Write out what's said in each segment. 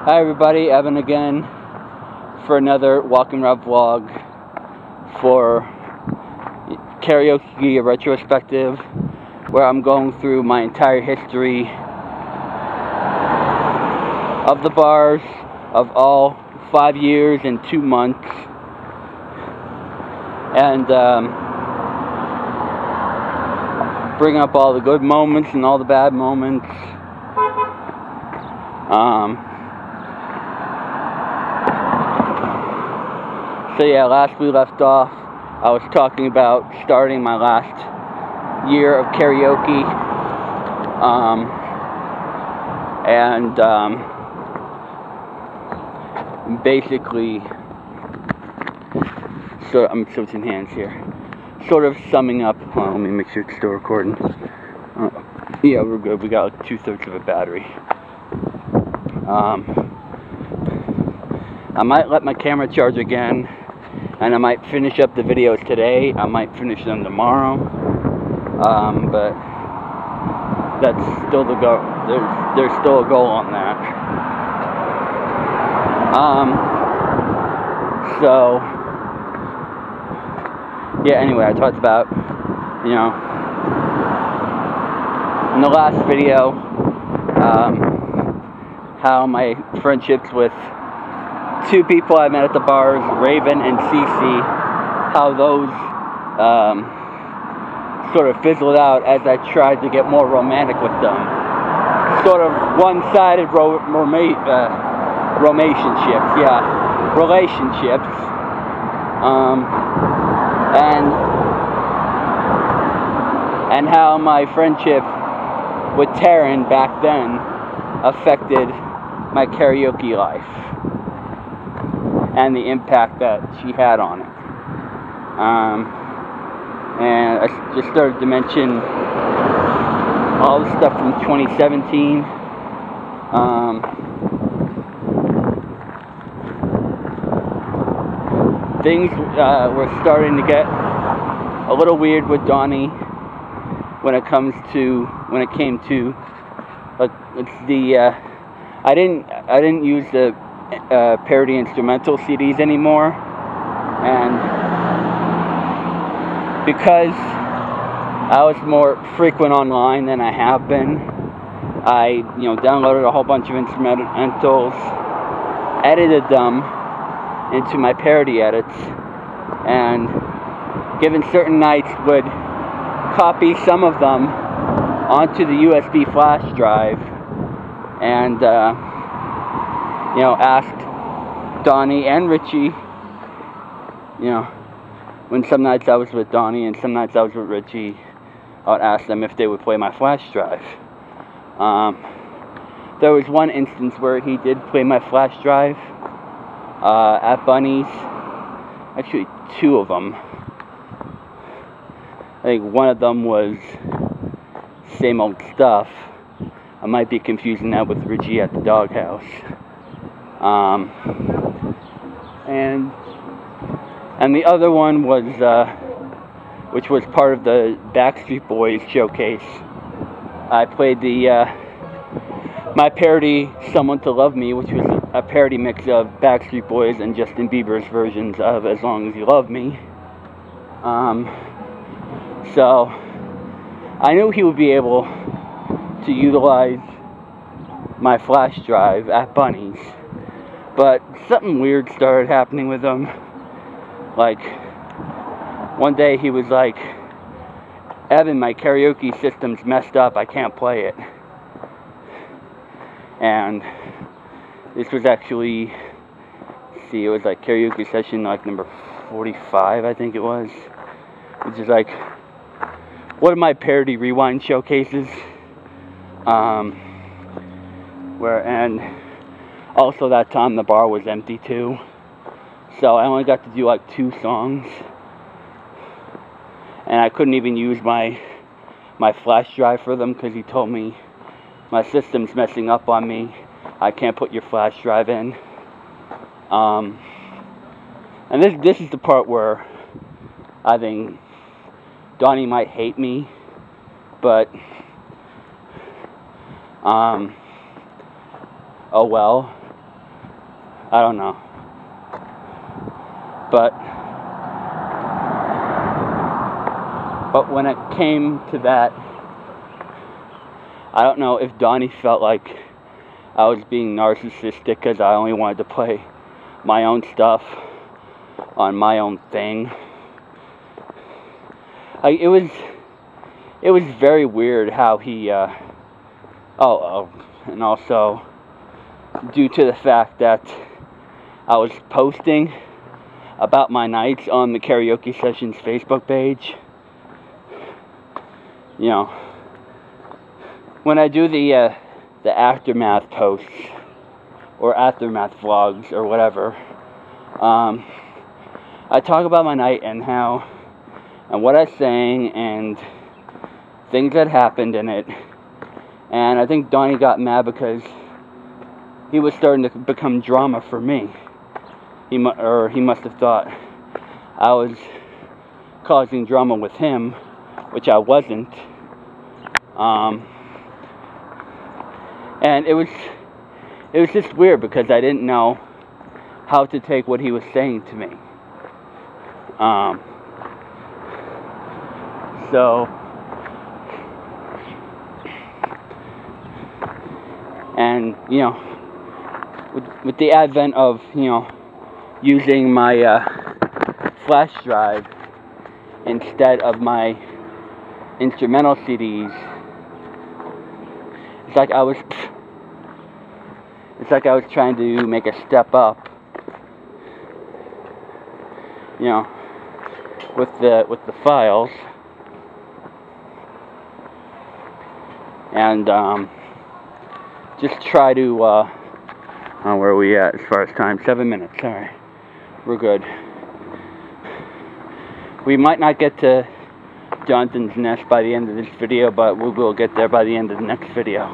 Hi everybody, Evan again for another Walking Around vlog for Karaoke Retrospective, where I'm going through my entire history of the bars of all 5 years and 2 months, and bring up all the good moments and all the bad moments. So yeah, last we left off, I was talking about starting my last year of karaoke, basically, so I'm switching hands here, sort of summing up. Hold on, let me make sure it's still recording. Yeah, we're good. We got like 2/3 of a battery. I might let my camera charge again, and I might finish up the videos today. I might finish them tomorrow, but that's still the goal. There's still a goal on that. So yeah, anyway, I talked about, in the last video, how my friendships with 2 people I met at the bars, Raven and Cece, how those sort of fizzled out as I tried to get more romantic with them. Sort of one-sided relationships. And how my friendship with Taryn back then affected my karaoke life and the impact that she had on it. And I just started to mention all the stuff from 2017. Things were starting to get a little weird with Donny when it came to like I didn't use the parody instrumental CDs anymore, and because I was more frequent online than I have been, I downloaded a whole bunch of instrumentals, edited them into my parody edits, and given certain nights would copy some of them onto the USB flash drive, and asked Donny and Richie, when some nights I was with Donny and some nights I was with Richie, I would ask them if they would play my flash drive. There was one instance where he did play my flash drive at Bunny's. Actually, 2 of them. I think one of them was Same Old Stuff. I might be confusing that with Richie at the Doghouse. And the other one was, which was part of the Backstreet Boys showcase. I played my parody, Someone to Love Me, which was a parody mix of Backstreet Boys and Justin Bieber's versions of As Long As You Love Me. So I knew he would be able to utilize my flash drive at Bunny's, but something weird started happening with him. Like, one day he was like, "Evan, my karaoke system's messed up, I can't play it." And this was actually, it was like karaoke session like number 45, I think it was, which is like one of my parody rewind showcases, and also that time the bar was empty too, so I only got to do like 2 songs, and I couldn't even use my flash drive for them because he told me, "My system's messing up on me, I can't put your flash drive in." And this is the part where I think Donny might hate me, but oh well. I don't know. But when it came to that, I don't know if Donny felt like I was being narcissistic because I only wanted to play my own stuff on my own thing. It was very weird how he, and also due to the fact that I was posting about my nights on the Karaoke Sessions Facebook page. You know, when I do the aftermath posts or aftermath vlogs or whatever, I talk about my night and what I sang and things that happened in it. And I think Donny got mad because he was starting to become drama for me. He must have thought I was causing drama with him, which I wasn't. And it was just weird because I didn't know how to take what he was saying to me. So, and you know, with the advent of, you know, using my flash drive instead of my instrumental CDs, it's like I was trying to make a step up, you know, with the files, and just try to where are we at as far as time? 7 minutes. Alright, we're good. We might not get to Jonathan's nest by the end of this video, but we will get there by the end of the next video.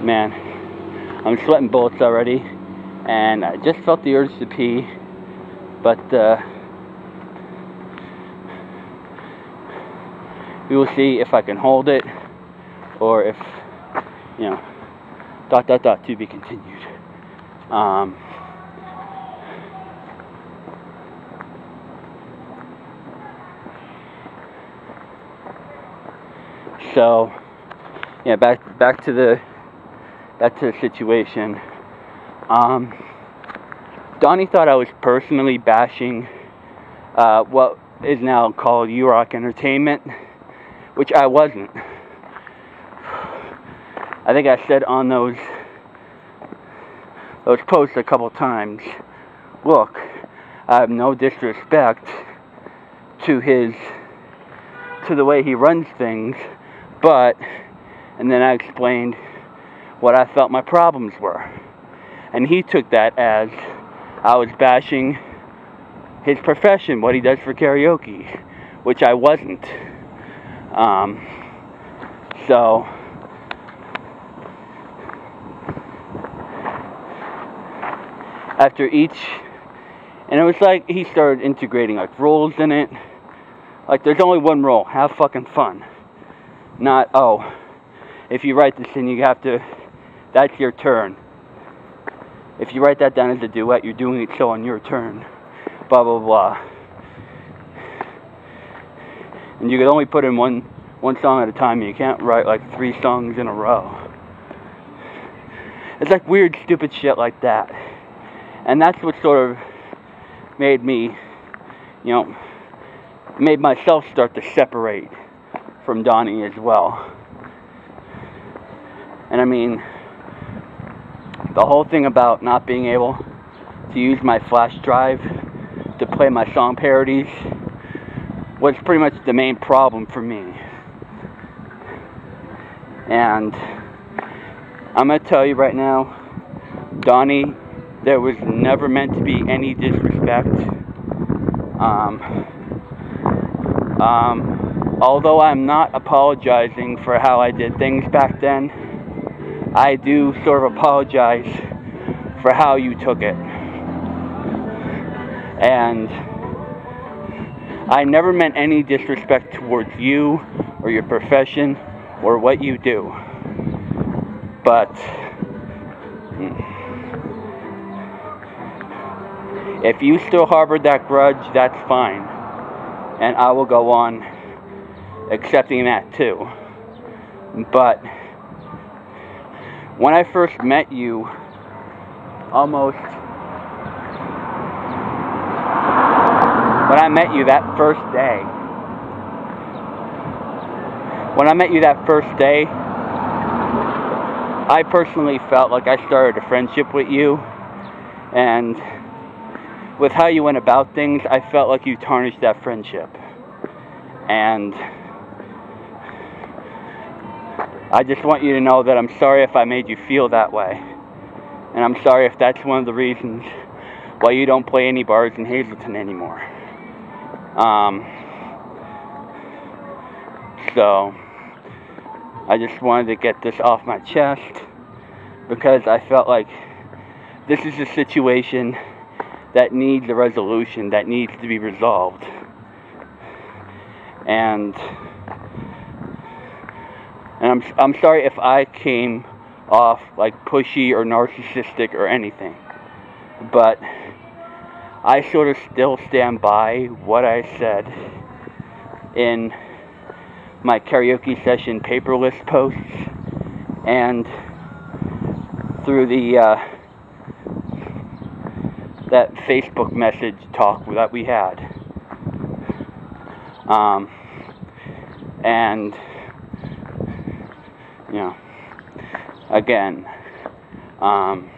Man, I'm sweating bullets already, and I just felt the urge to pee, but we will see if I can hold it, or if, you know, ... to be continued. So, yeah, back to the situation. Donny thought I was personally bashing what is now called U-Rock Entertainment, which I wasn't. I think I said on those posts a couple times, look, I have no disrespect to the way he runs things, but, and then I explained what I felt my problems were. And he took that as I was bashing his profession, what he does for karaoke, which I wasn't. So, after each, and it was like he started integrating like rules in it. Like, there's only one rule: have fucking fun. Not, oh, if you write this in, you have to, that's your turn. If you write that down as a duet, you're doing it so on your turn. Blah, blah, blah. And you could only put in one song at a time, and you can't write like 3 songs in a row. It's like weird, stupid shit like that. And that's what sort of made me, you know, made myself start to separate from Donny as well. And I mean, the whole thing about not being able to use my flash drive to play my song parodies was pretty much the main problem for me. And I'm going to tell you right now, Donny, there was never meant to be any disrespect. Although I'm not apologizing for how I did things back then, I do sort of apologize for how you took it. And I never meant any disrespect towards you or your profession or what you do. But If you still harbor that grudge, that's fine. And I will go on accepting that too. But when I first met you, when I met you that first day, I personally felt like I started a friendship with you, and with how you went about things, I felt like you tarnished that friendship. And I just want you to know that I'm sorry if I made you feel that way. And I'm sorry if that's one of the reasons why you don't play any bars in Hazleton anymore. So I just wanted to get this off my chest, because I felt like this is a situation that needs a resolution, that needs to be resolved. And I'm sorry if I came off like pushy or narcissistic or anything, but I sort of still stand by what I said in my karaoke session paperless posts and through the that Facebook message talk that we had. And you know, again, I'm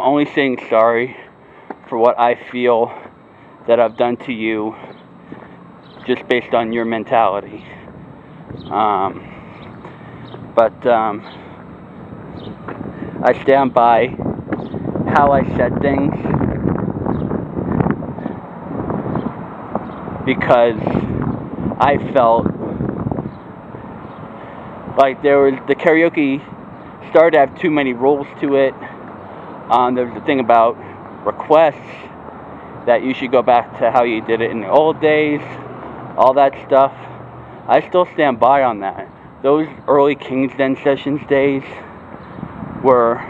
only saying sorry for what I feel that I've done to you, just based on your mentality. But I stand by how I said things, because I felt like the karaoke started to have too many rules to it. There was a thing about requests, that you should go back to how you did it in the old days, all that stuff. I still stand by on that. Those early King's Den Sessions days were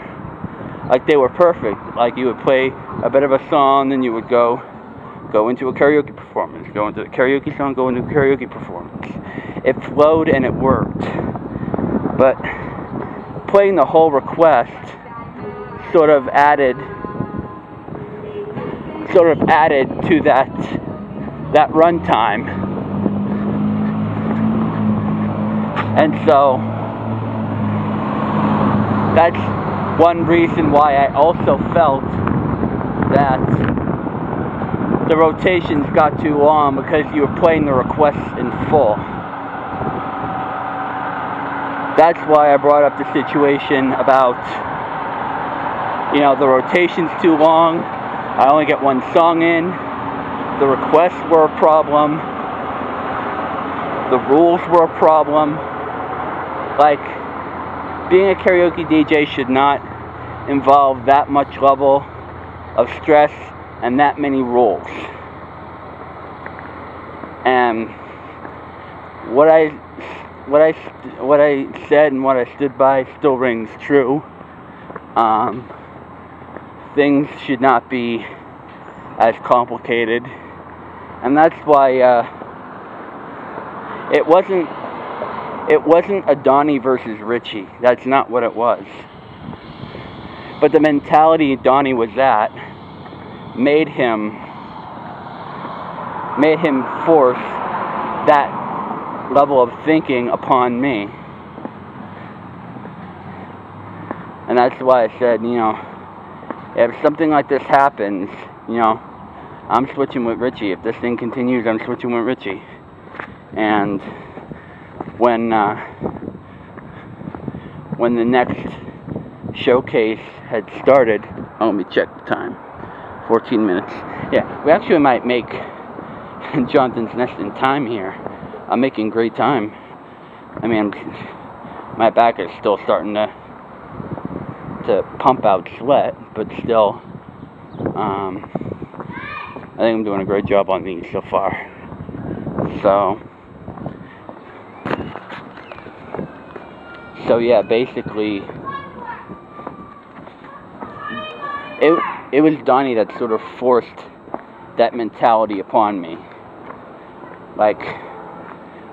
like, they were perfect. Like, you would play a bit of a song, then you would go into a karaoke performance, go into the karaoke song, go into a karaoke performance. It flowed and it worked. But playing the whole request sort of added to that runtime. And so that's one reason why I also felt that the rotations got too long, because you were playing the requests in full. That's why I brought up the situation about, you know, the rotation's too long, I only get one song in, the requests were a problem, the rules were a problem. Like, being a karaoke DJ should not involve that much level of stress and that many rules. And what I said and what I stood by still rings true. Things should not be as complicated, and that's why it wasn't a Donny versus Richie. That's not what it was. But the mentality Donny was at made him force that level of thinking upon me. And that's why I said, you know, if something like this happens, you know, I'm switching with Richie. If this thing continues, I'm switching with Richie. And when the next showcase had started, oh, let me check the time, 14 minutes. Yeah, we actually might make Jonathan's Nest in time here. I'm making great time. I mean, my back is still starting to pump out sweat, but still, I think I'm doing a great job on these so far. So yeah, basically, it was Donny that sort of forced that mentality upon me. Like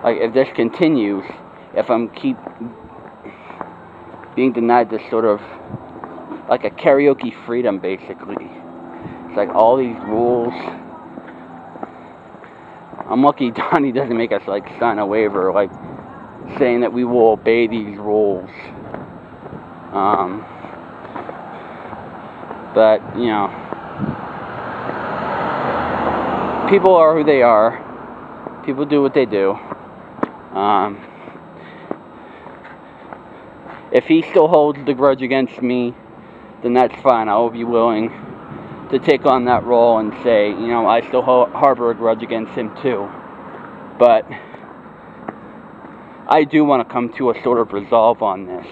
if this continues, if I'm keep being denied this sort of like a karaoke freedom, basically. It's like all these rules. I'm lucky Donny doesn't make us like sign a waiver, like saying that we will obey these rules. But you know, people are who they are. People do what they do. If he still holds the grudge against me, then that's fine. I will be willing to take on that role and say, you know, I still harbor a grudge against him too. But I do want to come to a sort of resolve on this.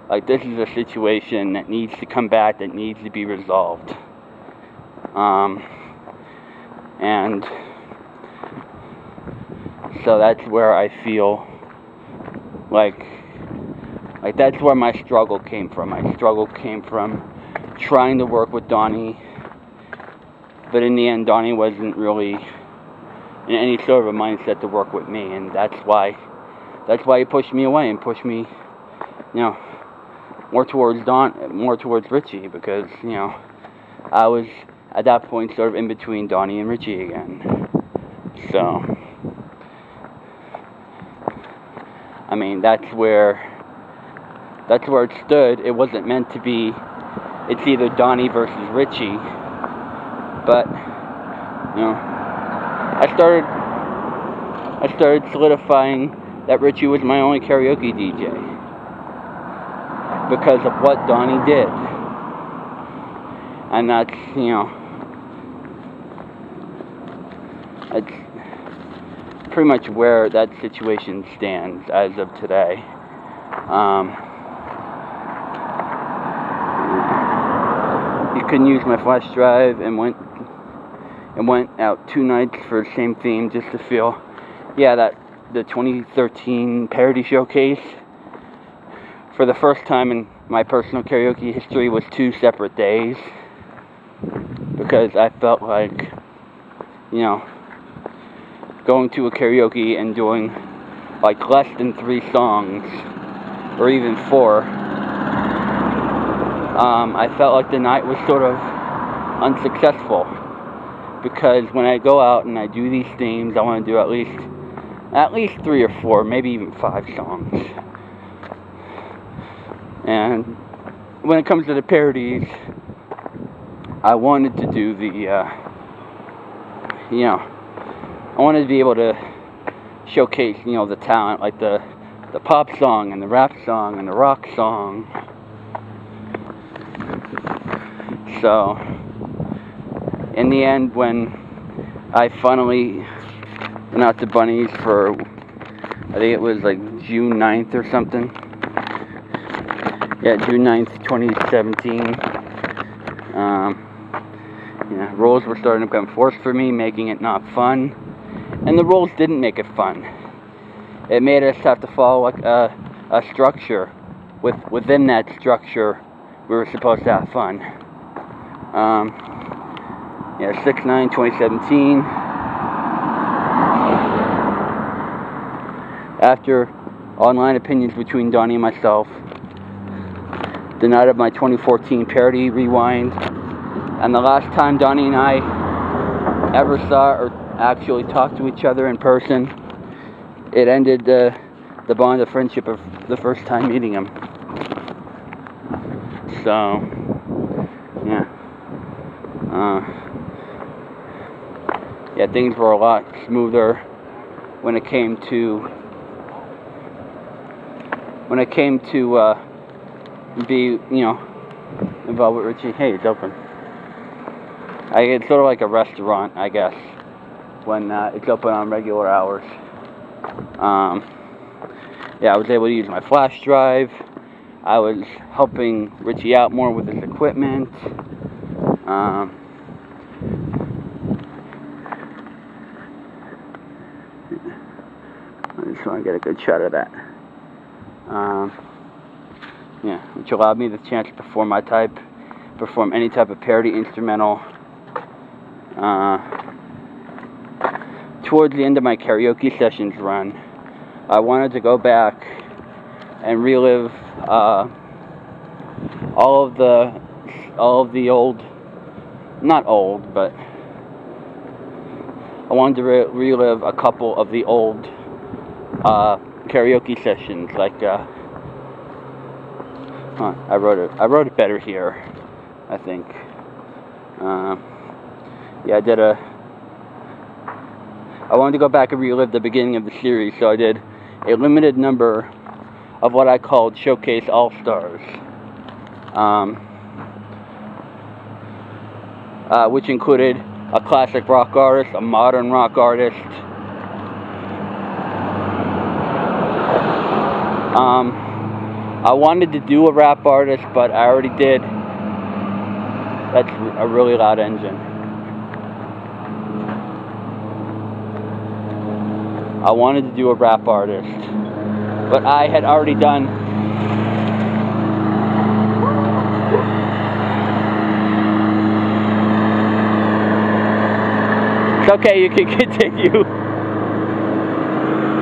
Like, this is a situation that needs to come back, that needs to be resolved. And so that's where I feel like that's where my struggle came from. My struggle came from trying to work with Donny, but in the end, Donny wasn't really in any sort of a mindset to work with me, and that's why he pushed me away and pushed me, you know, more towards Richie, because, you know, I was at that point sort of in between Donny and Richie again. So, I mean, that's where it stood. It wasn't meant to be, it's either Donny versus Richie, but, you know, I started solidifying that Richie was my only karaoke DJ because of what Donny did. And that's, you know, that's pretty much where that situation stands as of today. He couldn't use my flash drive and went out 2 nights for the same theme just to feel, yeah, that the 2013 parody showcase for the first time in my personal karaoke history was 2 separate days, because I felt like, you know, going to a karaoke and doing like less than 3 songs or even 4, I felt like the night was sort of unsuccessful, because when I go out and I do these themes, I want to do at least 3 or 4, maybe even 5 songs. And when it comes to the parodies, I wanted to do the, you know, I wanted to be able to showcase, you know, the talent, like the pop song and the rap song and the rock song. So, in the end, when I finally went out to Bunny's for, I think it was like June 9th or something. Yeah, June 9th, 2017. Yeah, rules were starting to become forced for me, making it not fun. And the rules didn't make it fun. It made us have to follow like a structure. Within that structure, we were supposed to have fun. Yeah, 6/9/2017. After online opinions between Donny and myself, the night of my 2014 parody rewind, and the last time Donny and I ever saw or actually talked to each other in person, it ended the bond of friendship of the first time meeting him. So, yeah. Yeah, things were a lot smoother when it came to be, you know, involved with Richie. Hey, it's open. It's sort of like a restaurant, I guess, when it's open on regular hours. Yeah, I was able to use my flash drive. I was helping Richie out more with his equipment. I just want to get a good shot of that. Yeah, which allowed me the chance to perform my type perform any type of parody instrumental. Towards the end of my Karaoke Sessions run, I wanted to go back and relive all of the old, not old, but I wanted to relive a couple of the old karaoke sessions. Like I wrote it better here, I think. Yeah, I wanted to go back and relive the beginning of the series, so I did a limited number of what I called Showcase All-Stars, which included a classic rock artist, a modern rock artist, I wanted to do a rap artist, but I already did. That's a really loud engine. I wanted to do a rap artist, but I had already done It's okay, you can continue.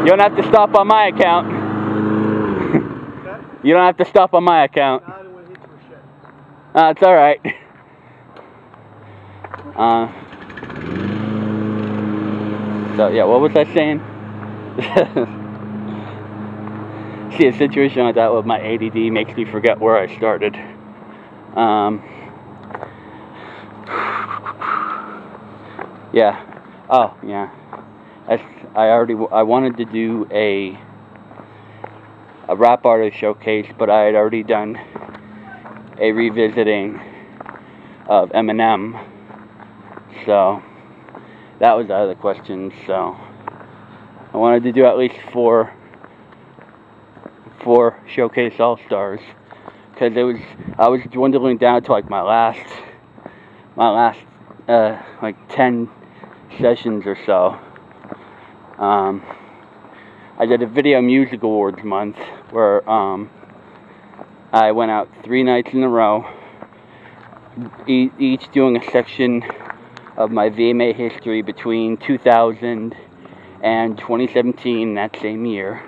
You don't have to stop on my account. You don't have to stop on my account. It's alright. So yeah, what was I saying? See, a situation like that with my ADD makes me forget where I started. Yeah. Oh, yeah. I wanted to do a rap artist showcase, but I had already done a revisiting of Eminem. So that was out of the question. So I wanted to do at least four Showcase All-Stars, because I was dwindling down to like my last like 10 sessions or so. I did a Video Music Awards month where I went out 3 nights in a row, each doing a section of my VMA history between 2000 and 2017, that same year.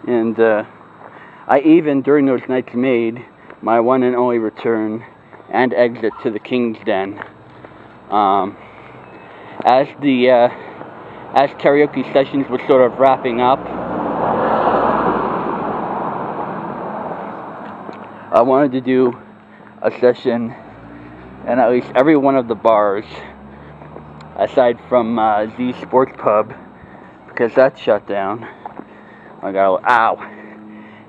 And I even, during those nights, made my one and only return and exit to the King's Den. As Karaoke Sessions was sort of wrapping up, I wanted to do a session in at least every one of the bars, aside from Z Sports Pub, because that's shut down. I got a little, ow,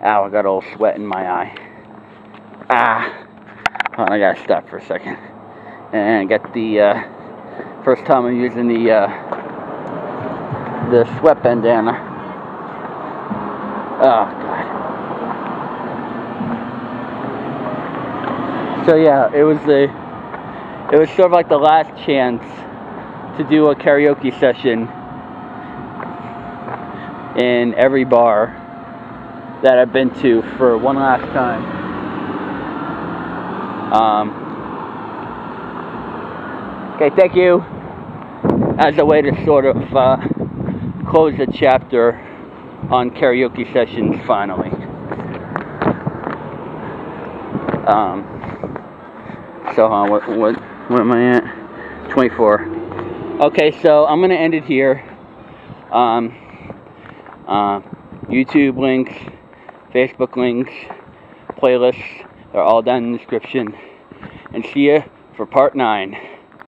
I got a little sweat in my eye. Hold on, I gotta stop for a second and get the first time I'm using the sweat bandana. Oh God. So yeah, it was sort of like the last chance to do a karaoke session in every bar that I've been to for one last time. Okay, thank you. As a way to sort of close the chapter on Karaoke Sessions finally. So what am I at? 24. Okay, so I'm gonna end it here. YouTube links, Facebook links, playlists are all down in the description. And see ya for part 9.